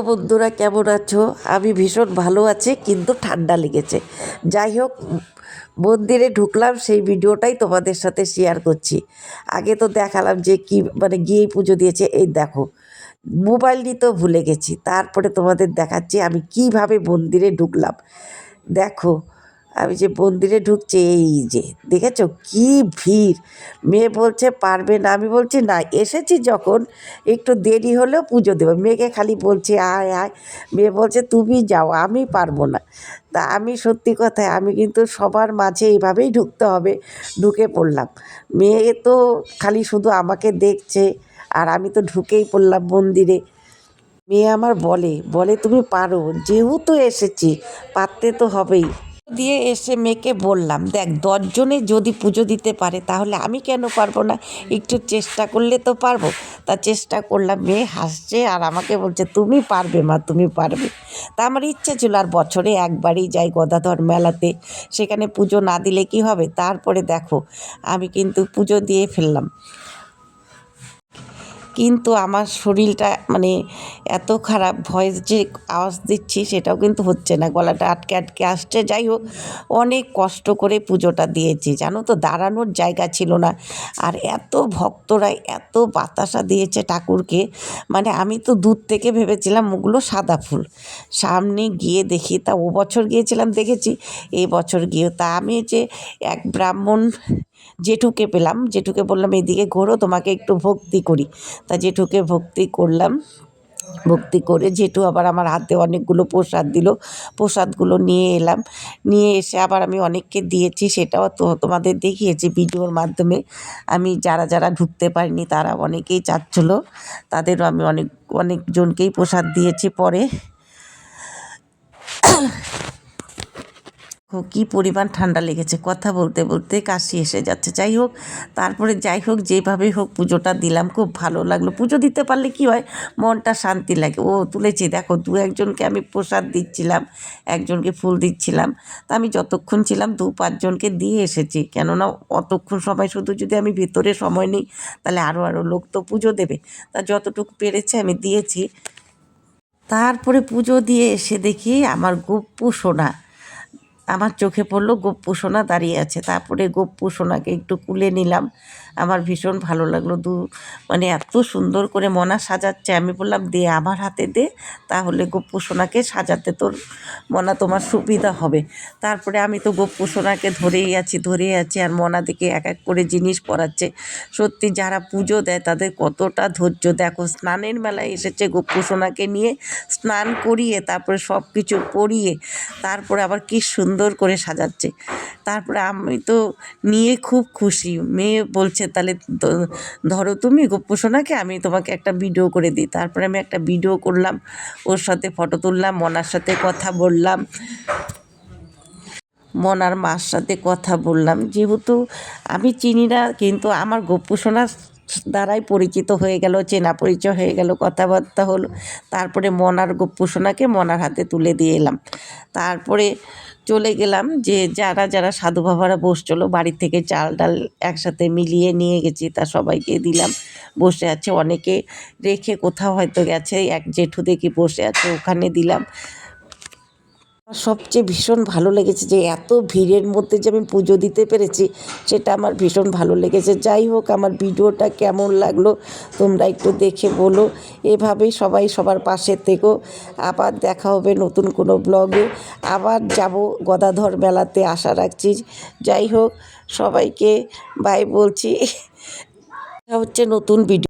বন্ধুরা, কেমন আছো? আমি ভীষণ ভালো আছি, কিন্তু ঠান্ডা লেগেছে। যাই হোক, মন্দিরে ঢুকলাম, সেই ভিডিওটাই তোমাদের সাথে শেয়ার করছি। আগে তো দেখালাম যে কি গিয়েই পুজো দিয়েছে। এই দেখো, মোবাইল নিতেও ভুলে গেছি। তারপরে তোমাদের দেখাচ্ছি আমি কিভাবে মন্দিরে ঢুকলাম। দেখো, আমি যে মন্দিরে ঢুকছি, এই যে দেখেছো কি ভিড়। মেয়ে বলছে পারবে না, আমি বলছি না, এসেছি যখন একটু দেরি হলেও পুজো দেবো। মেয়েকে খালি বলছি আয় আয়, মেয়ে বলছে তুমি যাও, আমি পারবো না। তা আমি সত্যি কথায় আমি কিন্তু সবার মাঝে এইভাবেই ঢুকতে হবে, ঢুকে পড়লাম। মেয়ে তো খালি শুধু আমাকে দেখছে, আর আমি তো ঢুকেই পড়লাম মন্দিরে। মেয়ে আমার বলে বলে তুমি পারো, যেহেতু এসেছি পারতে তো হবেই। দিয়ে এসে মেয়েকে বললাম, দেখ 10 জনে যদি পুজো দিতে পারে তাহলে আমি কেন পারবো না? একটু চেষ্টা করলে তো পারবো। তা চেষ্টা করলাম। মেয়ে হাসছে আর আমাকে বলছে তুমি পারবে মা, তুমি পারবে। তা আমার ইচ্ছে ছিল, আর বছরে একবারই যাই গদাধর মেলাতে, সেখানে পুজো না দিলে কি হবে? তারপরে দেখো, আমি কিন্তু পুজো দিয়ে ফেললাম। কিন্তু আমার শরীরটা এত খারাপ, ভয়েস যে আওয়াজ দিচ্ছি সেটাও কিন্তু হচ্ছে না, গলাটা আটকে আটকে আসছে। যাই হোক, অনেক কষ্ট করে পুজোটা দিয়েছি, জানো তো, দাঁড়ানোর জায়গা ছিল না। আর এত ভক্তরা এত বাতাসা দিয়েছে ঠাকুরকে, আমি তো দূর থেকে ভেবেছিলাম ওগুলো সাদা ফুল। সামনে গিয়ে দেখি, তা ও বছর গিয়েছিলাম দেখেছি, এই বছর গিয়ে তা আমি যে এক ব্রাহ্মণ জেঠুকে পেলাম। জেঠুকে বললাম এদিকে ঘোরো, তোমাকে একটু ভক্তি করি। তা জেঠুকে ভক্তি করলাম। ভক্তি করে জেঠু আবার আমার হাতে অনেকগুলো প্রসাদ দিল। প্রসাদগুলো নিয়ে এলাম। নিয়ে এসে আবার আমি অনেককে দিয়েছি, সেটাও তো তোমাদের দেখিয়েছি ভিডিওর মাধ্যমে। আমি যারা যারা ঢুকতে পারিনি তারা অনেকেই চাচ্ছিলো, তাদেরও আমি অনেকজনকেই প্রসাদ দিয়েছি। পরে কী পরিমাণ ঠান্ডা লেগেছে, কথা বলতে বলতে কাশি এসে যাচ্ছে। যাই হোক, তারপরে যাই হোক, যেভাবেই হোক পুজোটা দিলাম, খুব ভালো লাগলো। পুজো দিতে পারলে কি হয়, মনটা শান্তি লাগে। ও তুলেছি, দেখো 2-1জনকে আমি প্রসাদ দিচ্ছিলাম, একজনকে ফুল দিচ্ছিলাম। তা আমি যতক্ষণ ছিলাম 2-5জনকে দিয়ে এসেছি, কেননা অতক্ষণ সময় শুধু যদি আমি ভিতরে সময় নিই তাহলে আরও লোক তো পুজো দেবে। তা যতটুকু পেরেছে আমি দিয়েছি। তারপরে পুজো দিয়ে এসে দেখি আমার গপ্পু সোনা, আমার চোখে পড়লো গপ্পু সোনা দাঁড়িয়ে আছে। তারপরে গপ্পু সোনাকে একটু কুলে নিলাম। আমার ভীষণ ভালো লাগলো। এত সুন্দর করে মনা সাজাচ্ছে। আমি বললাম দে, আমার হাতে দে, তাহলে গপ্পু সোনাকে সাজাতে তোর মনা তোমার সুবিধা হবে। তারপরে আমি তো গপ্পু সোনাকে ধরেই আছি, আর মনা দিকে এক এক করে জিনিস পরাচ্ছে। সত্যি যারা পুজো দেয় তাদের কতটা ধৈর্য। দেখো, স্নানের মেলায় এসেছে গপ্পু সোনাকে নিয়ে, স্নান করিয়ে তারপরে সব কিছু পরিয়ে তারপরে আবার কি সুন্দর করে সাজাচ্ছে। তারপরে আমি তো নিয়ে খুব খুশি। মেয়ে বলছে তাহলে ধরো তুমি গপ্পু সোনাকে, আমি তোমাকে একটা ভিডিও করে দিই। তারপরে আমি একটা ভিডিও করলাম, ওর সাথে ফটো তুললাম, মনার সাথে কথা বললাম, মনার মার সাথে কথা বললাম। যেহেতু আমি চিনি না, কিন্তু আমার গপ্পু সোনার দ্বারাই পরিচিত হয়ে গেল, চেনা পরিচয় হয়ে গেল, কথাবার্তা হলো। তারপরে মনার গপ্পু সোনাকে মনার হাতে তুলে দিয়ে এলাম। তারপরে চলে গেলাম, যে যারা যারা সাধু বাবারা বসছিল, বাড়ি থেকে চাল ডাল একসাথে মিলিয়ে নিয়ে গেছি, তা সবাইকে দিলাম। বসে আছে অনেকে, রেখে কোথাও হয়তো গেছে, এক জেঠু দেখি বসে আছে, ওখানে দিলাম। সবচেয়ে ভীষণ ভালো লেগেছে যে এত ভিড়ের মধ্যে যে আমি পুজো দিতে পেরেছি, সেটা আমার ভীষণ ভালো লেগেছে। যাই হোক, আমার ভিডিওটা কেমন লাগলো তোমরা একটু দেখে বলো। এভাবেই সবাই সবার পাশে থেকো। আবার দেখা হবে নতুন কোনো ব্লগে, আবার যাব গদাধর মেলাতে, আশা রাখছি। যাই হোক, সবাইকে বাই বলছি। দেখা হচ্ছে নতুন ভিডিও।